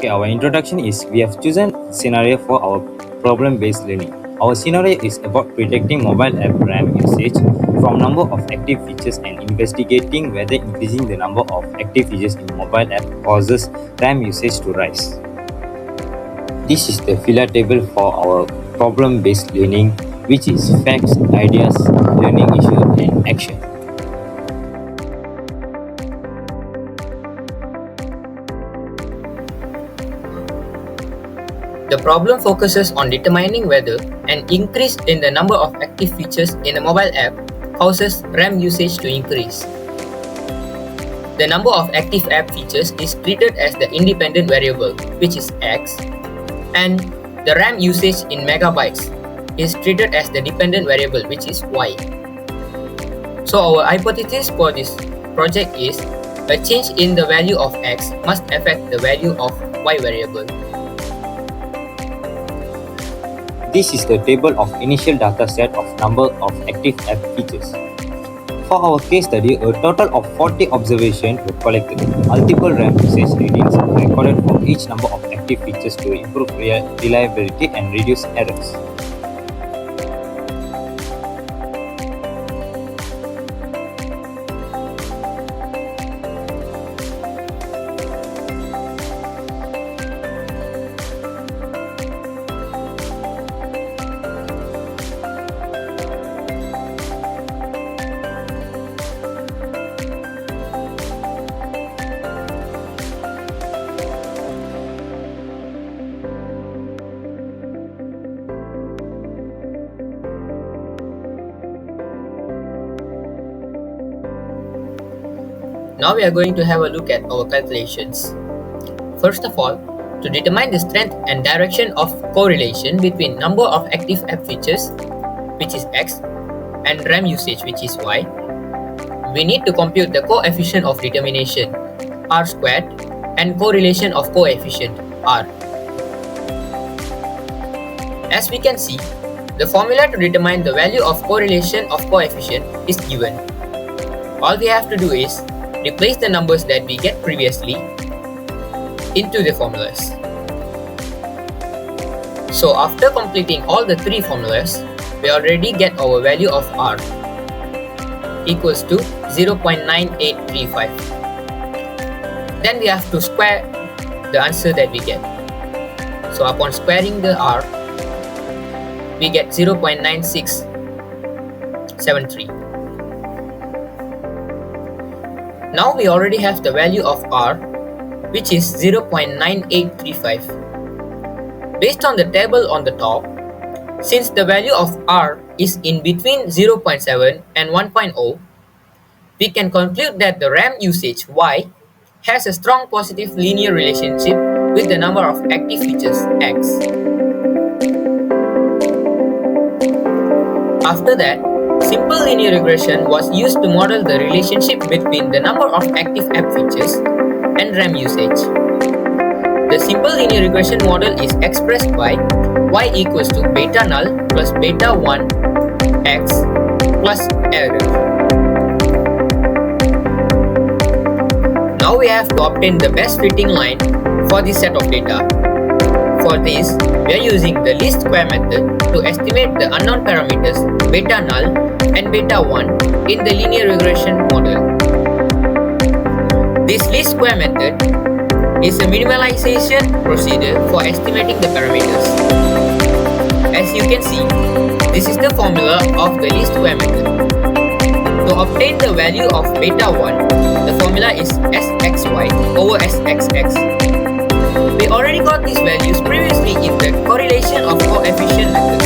Okay, our introduction is we have chosen scenario for our problem-based learning. Our scenario is about predicting mobile app RAM usage from number of active features and investigating whether increasing the number of active features in mobile app causes RAM usage to rise. This is the filler table for our problem-based learning, which is facts, ideas, learning issue, and action. The problem focuses on determining whether an increase in the number of active features in a mobile app causes RAM usage to increase. The number of active app features is treated as the independent variable, which is X, and the RAM usage in megabytes is treated as the dependent variable, which is Y. So our hypothesis for this project is a change in the value of X must affect the value of Y variable. This is the table of initial data set of number of active app features. For our case study, a total of 40 observations were collected. Multiple RAM usage readings are recorded for each number of active features to improve reliability and reduce errors. Now we are going to have a look at our calculations. First of all, to determine the strength and direction of correlation between number of active app features, which is X, and RAM usage, which is Y, we need to compute the coefficient of determination, R squared, and correlation of coefficient, R. As we can see, the formula to determine the value of correlation of coefficient is given. All we have to do is replace the numbers that we get previously into the formulas. So after completing all the three formulas, we already get our value of R equals to 0.9835. Then we have to square the answer that we get. So upon squaring the R, we get 0.9673. Now we already have the value of R, which is 0.9835. Based on the table on the top, since the value of R is in between 0.7 and 1.0, we can conclude that the RAM usage Y has a strong positive linear relationship with the number of active features X. After that, simple linear regression was used to model the relationship between the number of active app features and RAM usage. The simple linear regression model is expressed by Y equals to beta null plus beta 1 X plus error. Now we have to obtain the best fitting line for this set of data. For this, we are using the least square method to estimate the unknown parameters beta null and beta 1 in the linear regression model. This least square method is a minimalization procedure for estimating the parameters. As you can see, this is the formula of the least square method. To obtain the value of beta 1, the formula is Sxy over Sxx. We already got these values previously in the correlation of coefficient method.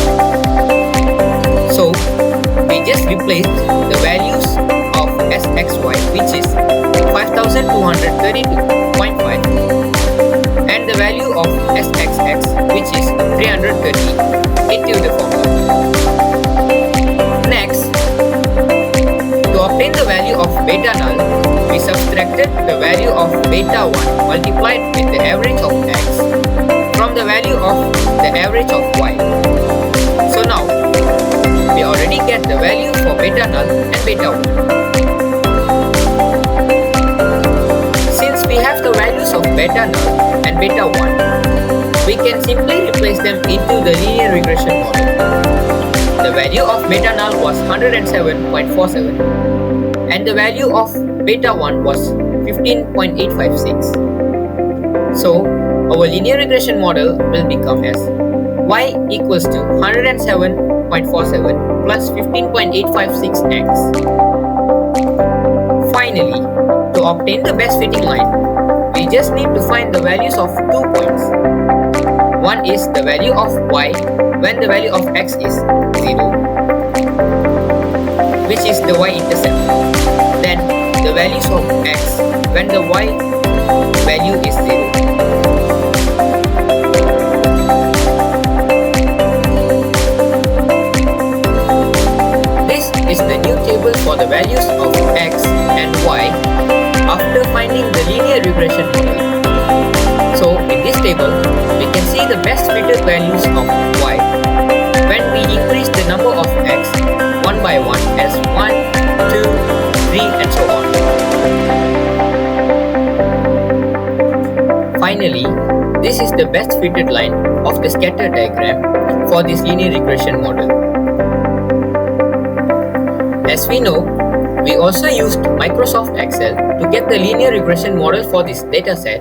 So, we just replaced the values of Sxy, which is 5232.5, and the value of Sxx, which is 330, into the formula. Next, to obtain the value of beta null, we subtracted the value of beta 1 multiplied with the average of X from the value of the average of Y. So now, we already get the value for beta null and beta 1. Since we have the values of beta null, and beta 1. We can simply replace them into the linear regression model. The value of beta null was 107.47 and the value of beta 1 was 15.856. So, our linear regression model will become as y equals to 107.47 plus 15.856x. Finally, to obtain the best fitting line, we just need to find the values of 2 points. One is the value of y when the value of x is 0, which is the y-intercept. Then the values of x when the y value is 0. This is the new table for the values of x and y after finding the linear regression model. So in this table, we can see the best fitted values of y when we increase the number of x one by one as 1, 2, 3 and so on. Finally, this is the best fitted line of the scatter diagram for this linear regression model. As we know, we also used Microsoft Excel to get the linear regression model for this dataset.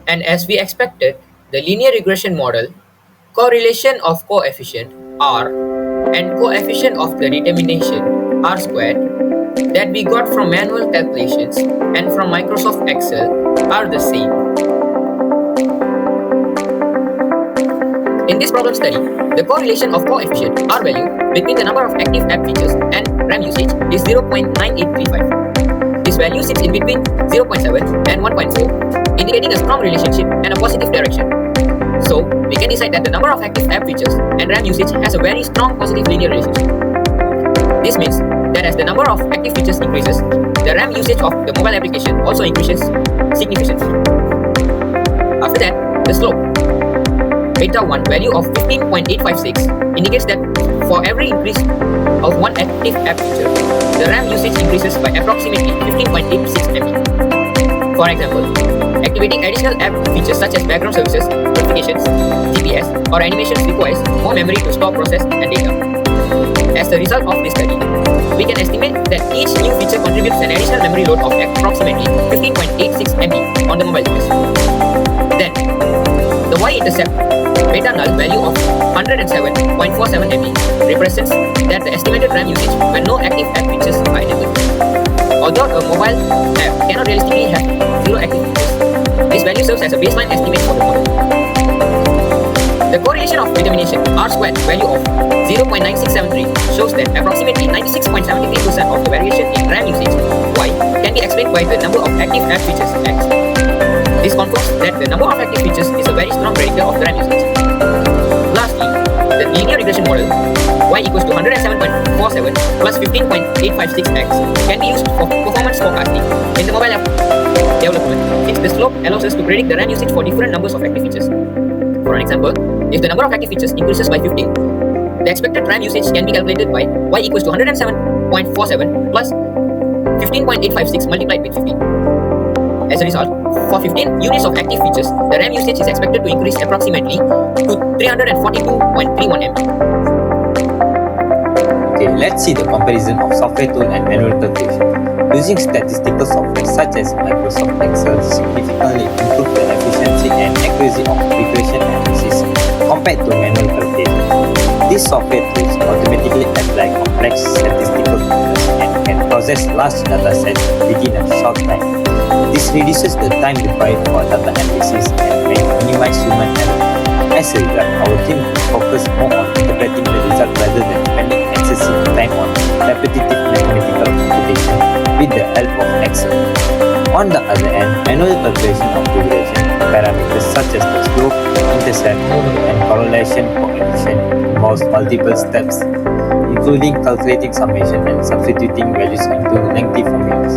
And as we expected, the linear regression model, correlation of coefficient R and coefficient of the determination R squared that we got from manual calculations and from Microsoft Excel are the same. In this problem study, the correlation of coefficient R value between the number of active app features and RAM usage is 0.9835. This value sits in between 0.7 and 1.4, indicating a strong relationship and a positive direction. So, we can decide that the number of active app features and RAM usage has a very strong positive linear relationship. This means that as the number of active features increases, the RAM usage of the mobile application also increases significantly. After that, the slope, beta 1 value of 15.856 indicates that for every increase of one active app feature, the RAM usage increases by approximately 15.86 MB. For example, activating additional app features such as background services, notifications, GPS, or animations requires more memory to store, process, and data. As a result of this study, we can estimate that each new feature contributes an additional memory load of approximately 15.86 MB on the mobile device. Then, the y-intercept beta null value of 107.47 MB represents that the estimated RAM usage when no active app features are enabled. Although a mobile app cannot realistically have 0 active features, this value serves as a baseline estimate for the model. The correlation of determination R squared value of 0.9673 shows that approximately 96.73% of the variation in RAM usage Y can be explained by the number of active app features X. This confirms that the number of active features is a very strong predictor of the RAM usage. Lastly, the linear regression model y equals to 107.47 plus 15.856x can be used for performance forecasting in the mobile app development, since the slope allows us to predict the RAM usage for different numbers of active features. For an example, if the number of active features increases by 15, the expected RAM usage can be calculated by y equals to 107.47 plus 15.856 multiplied with 15. As a result, for 15 units of active features, the RAM usage is expected to increase approximately to 342.31 MB. Okay, let's see the comparison of software tool and manual calculation. Using statistical software such as Microsoft Excel significantly improve the efficiency and accuracy of regression analysis compared to manual calculation. These software tools automatically apply complex statistical formulas and can process large data sets within a short time. This reduces the time required for data analysis and may minimize human error. As a result, our team focuses more on interpreting the result rather than spending excessive time on repetitive mathematical computation with the help of Excel. On the other hand, manual calculation of regression parameters such as the slope, intercept, and correlation coefficient involves multiple steps, including calculating summation and substituting values into lengthy formulas.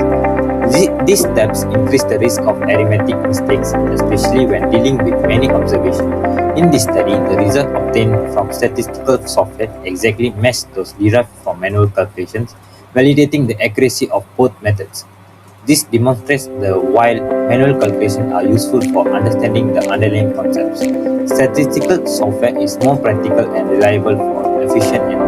These steps increase the risk of arithmetic mistakes, especially when dealing with many observations. In this study, the result obtained from statistical software exactly matched those derived from manual calculations, validating the accuracy of both methods. This demonstrates that while manual calculations are useful for understanding the underlying concepts, statistical software is more practical and reliable for efficient and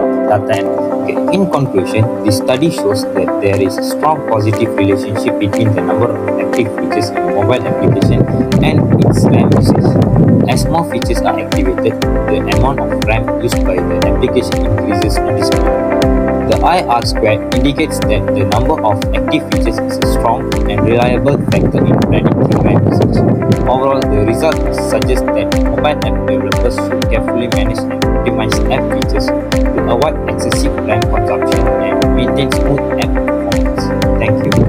data. Okay. In conclusion, this study shows that there is a strong positive relationship between the number of active features in a mobile application and its RAM usage. As more features are activated, the amount of RAM used by the application increases noticeably. The IR square indicates that the number of active features is a strong and reliable factor in predicting RAM usage. Overall, the result suggests that mobile app developers should carefully manage and optimize app features to avoid excessive RAM consumption and maintain smooth app performance. Thank you.